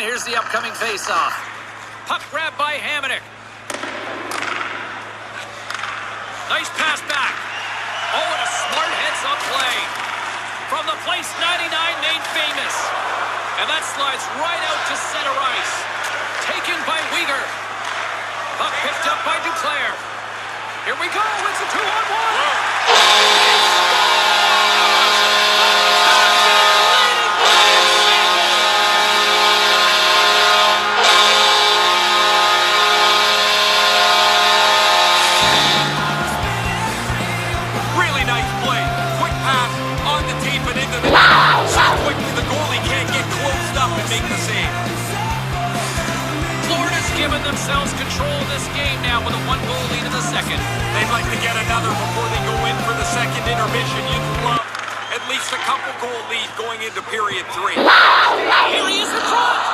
here's the upcoming face-off. Puck grab by Hamonic. Nice pass back. Oh, and a smart heads-up play. From the place 99 made famous. And that slides right out to center ice. Taken by Weegar. Puck picked up by Duclair. Here we go. It's a 2-on-1. Giving themselves control of this game now with a 1-goal lead in the second. They'd like to get another before they go in for the second intermission. You'd love at least a couple goal lead going into period 3. Here he is in front.